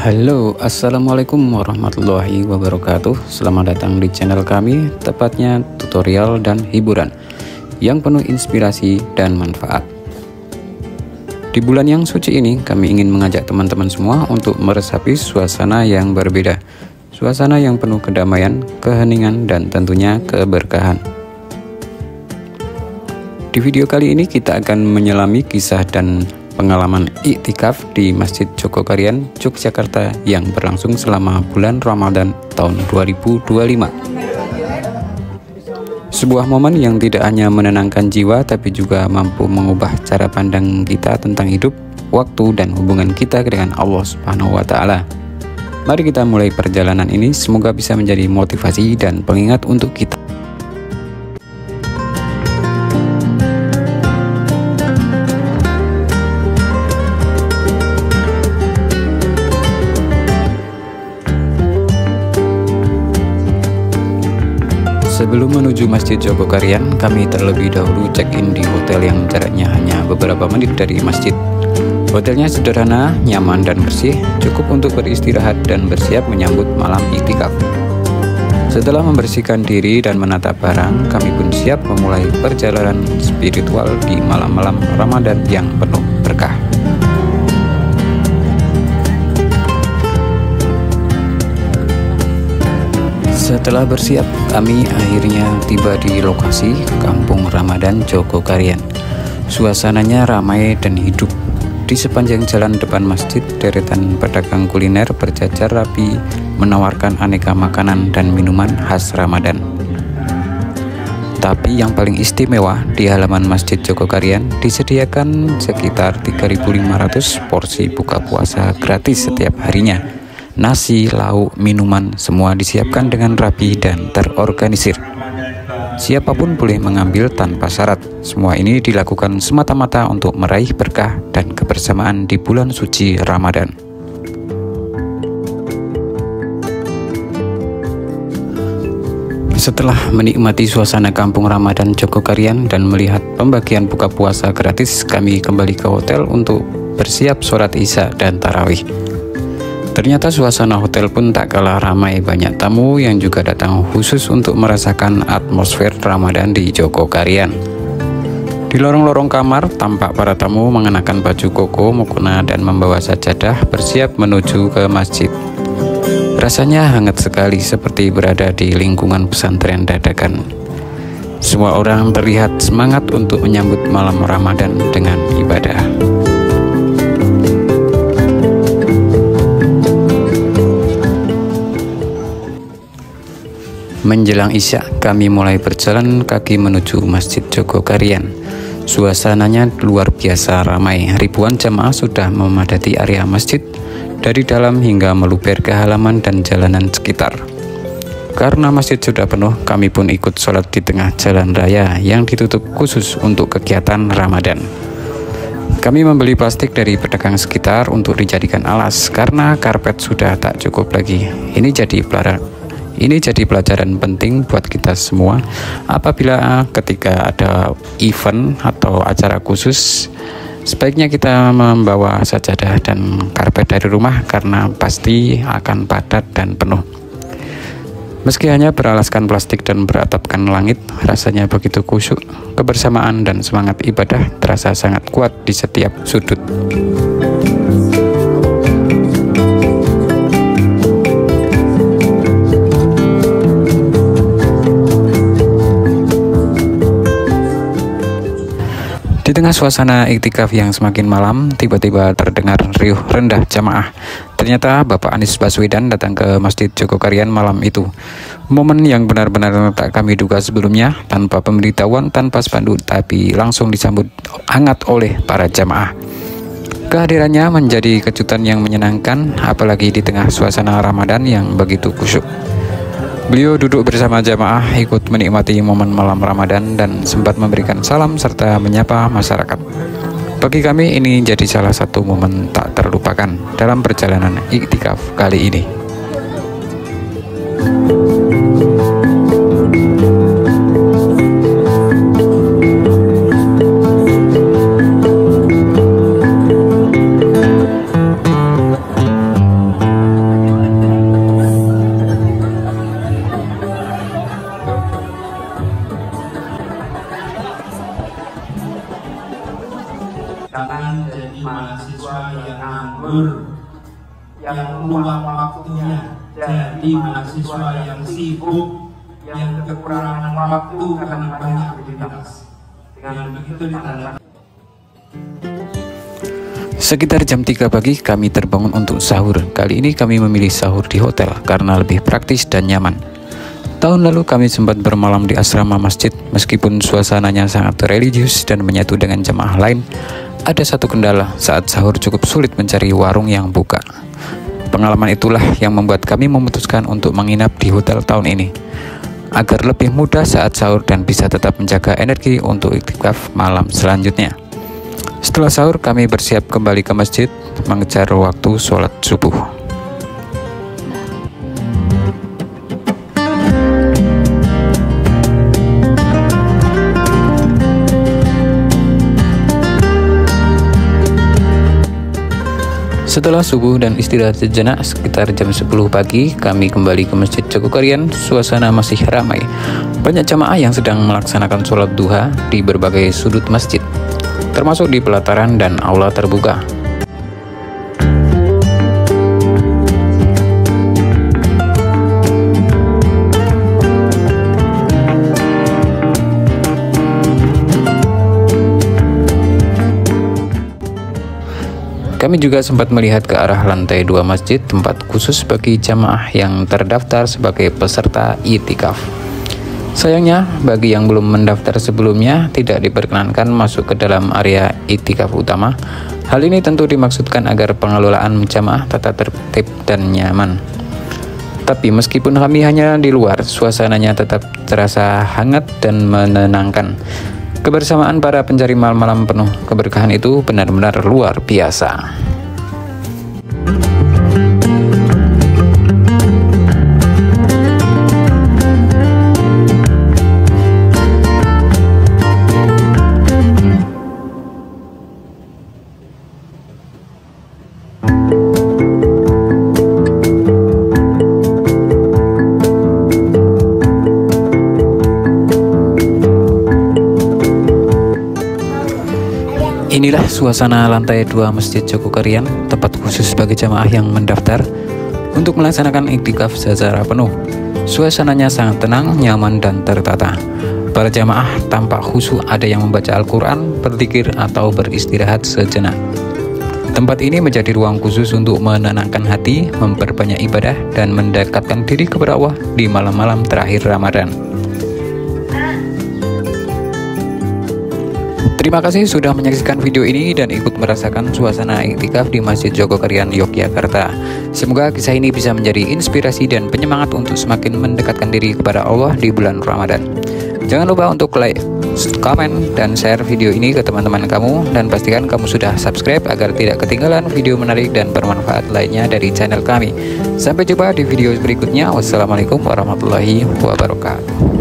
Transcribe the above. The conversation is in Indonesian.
Halo, assalamualaikum warahmatullahi wabarakatuh. Selamat datang di channel kami, tepatnya tutorial dan hiburan yang penuh inspirasi dan manfaat. Di bulan yang suci ini, kami ingin mengajak teman-teman semua untuk meresapi suasana yang berbeda, suasana yang penuh kedamaian, keheningan, dan tentunya keberkahan. Di video kali ini kita akan menyelami kisah dan pengalaman iktikaf di Masjid Jogokarian, Yogyakarta yang berlangsung selama bulan Ramadan tahun 2025. Sebuah momen yang tidak hanya menenangkan jiwa tapi juga mampu mengubah cara pandang kita tentang hidup, waktu, dan hubungan kita dengan Allah Subhanahu wa Ta'ala. Mari kita mulai perjalanan ini, semoga bisa menjadi motivasi dan pengingat untuk kita. Sebelum menuju Masjid Jogokarian, kami terlebih dahulu check-in di hotel yang jaraknya hanya beberapa menit dari masjid. Hotelnya sederhana, nyaman, dan bersih, cukup untuk beristirahat dan bersiap menyambut malam iktikaf. Setelah membersihkan diri dan menata barang, kami pun siap memulai perjalanan spiritual di malam-malam Ramadan yang penuh berkah. Setelah bersiap, kami akhirnya tiba di lokasi Kampung Ramadan Jogokarian. Suasananya ramai dan hidup. Di sepanjang jalan depan masjid, deretan pedagang kuliner berjajar rapi menawarkan aneka makanan dan minuman khas Ramadan. Tapi yang paling istimewa, di halaman Masjid Jogokarian disediakan sekitar 3.500 porsi buka puasa gratis setiap harinya. Nasi, lauk, minuman, semua disiapkan dengan rapi dan terorganisir. Siapapun boleh mengambil tanpa syarat. Semua ini dilakukan semata-mata untuk meraih berkah dan kebersamaan di bulan suci Ramadan. Setelah menikmati suasana Kampung Ramadan Jogokarian dan melihat pembagian buka puasa gratis, kami kembali ke hotel untuk bersiap sholat Isya dan tarawih. Ternyata suasana hotel pun tak kalah ramai, banyak tamu yang juga datang khusus untuk merasakan atmosfer Ramadan di Jogokarian. Di lorong-lorong kamar, tampak para tamu mengenakan baju koko, mukena, dan membawa sajadah bersiap menuju ke masjid. Rasanya hangat sekali, seperti berada di lingkungan pesantren dadakan. Semua orang terlihat semangat untuk menyambut malam Ramadan dengan ibadah. Menjelang Isya, kami mulai berjalan kaki menuju Masjid Jogokarian. Suasananya luar biasa ramai. Ribuan jamaah sudah memadati area masjid dari dalam hingga meluber ke halaman dan jalanan sekitar. Karena masjid sudah penuh, kami pun ikut sholat di tengah jalan raya yang ditutup khusus untuk kegiatan Ramadan. Kami membeli plastik dari pedagang sekitar untuk dijadikan alas karena karpet sudah tak cukup lagi. Ini jadi pelajaran penting buat kita semua. Apabila ketika ada event atau acara khusus, sebaiknya kita membawa sajadah dan karpet dari rumah karena pasti akan padat dan penuh. Meski hanya beralaskan plastik dan beratapkan langit, rasanya begitu khusyuk. Kebersamaan dan semangat ibadah terasa sangat kuat di setiap sudut. Di tengah suasana iktikaf yang semakin malam, tiba-tiba terdengar riuh rendah jamaah. Ternyata Bapak Anies Baswedan datang ke Masjid Jogokarian malam itu. Momen yang benar-benar tak kami duga sebelumnya, tanpa pemberitahuan, tanpa spanduk, tapi langsung disambut hangat oleh para jamaah. Kehadirannya menjadi kejutan yang menyenangkan, apalagi di tengah suasana Ramadan yang begitu khusyuk. Beliau duduk bersama jamaah, ikut menikmati momen malam Ramadan dan sempat memberikan salam serta menyapa masyarakat. Bagi kami ini jadi salah satu momen tak terlupakan dalam perjalanan iktikaf kali ini. Jangan jadi mahasiswa yang nganggur, yang luang waktunya, jadi mahasiswa yang sibuk, yang kekurangan waktu karena banyak aktivitas. Dengan begitu ditandai. Sekitar jam 3 pagi kami terbangun untuk sahur. Kali ini kami memilih sahur di hotel karena lebih praktis dan nyaman. Tahun lalu kami sempat bermalam di asrama masjid. Meskipun suasananya sangat religius dan menyatu dengan jemaah lain, ada satu kendala saat sahur cukup sulit mencari warung yang buka. Pengalaman itulah yang membuat kami memutuskan untuk menginap di hotel tahun ini, agar lebih mudah saat sahur dan bisa tetap menjaga energi untuk iktikaf malam selanjutnya. Setelah sahur, kami bersiap kembali ke masjid mengejar waktu sholat subuh. Setelah subuh dan istirahat sejenak sekitar jam 10 pagi, kami kembali ke Masjid Jogokarian. Suasana masih ramai. Banyak jamaah yang sedang melaksanakan sholat duha di berbagai sudut masjid, termasuk di pelataran dan aula terbuka. Kami juga sempat melihat ke arah lantai 2 masjid, tempat khusus bagi jamaah yang terdaftar sebagai peserta i'tikaf. Sayangnya, bagi yang belum mendaftar sebelumnya, tidak diperkenankan masuk ke dalam area i'tikaf utama. Hal ini tentu dimaksudkan agar pengelolaan jamaah tetap tertib dan nyaman. Tapi meskipun kami hanya di luar, suasananya tetap terasa hangat dan menenangkan. Kebersamaan para pencari malam-malam penuh keberkahan itu benar-benar luar biasa. Inilah suasana lantai 2 Masjid Jogokarian, tempat khusus bagi jamaah yang mendaftar untuk melaksanakan iktikaf secara penuh. Suasananya sangat tenang, nyaman, dan tertata. Para jamaah tampak khusyuk, ada yang membaca Al-Quran, berzikir, atau beristirahat sejenak. Tempat ini menjadi ruang khusus untuk menenangkan hati, memperbanyak ibadah, dan mendekatkan diri kepada Allah di malam-malam terakhir Ramadan. Terima kasih sudah menyaksikan video ini dan ikut merasakan suasana iktikaf di Masjid Jogokarian, Yogyakarta. Semoga kisah ini bisa menjadi inspirasi dan penyemangat untuk semakin mendekatkan diri kepada Allah di bulan Ramadan. Jangan lupa untuk like, komen, dan share video ini ke teman-teman kamu, dan pastikan kamu sudah subscribe agar tidak ketinggalan video menarik dan bermanfaat lainnya dari channel kami. Sampai jumpa di video berikutnya. Wassalamualaikum warahmatullahi wabarakatuh.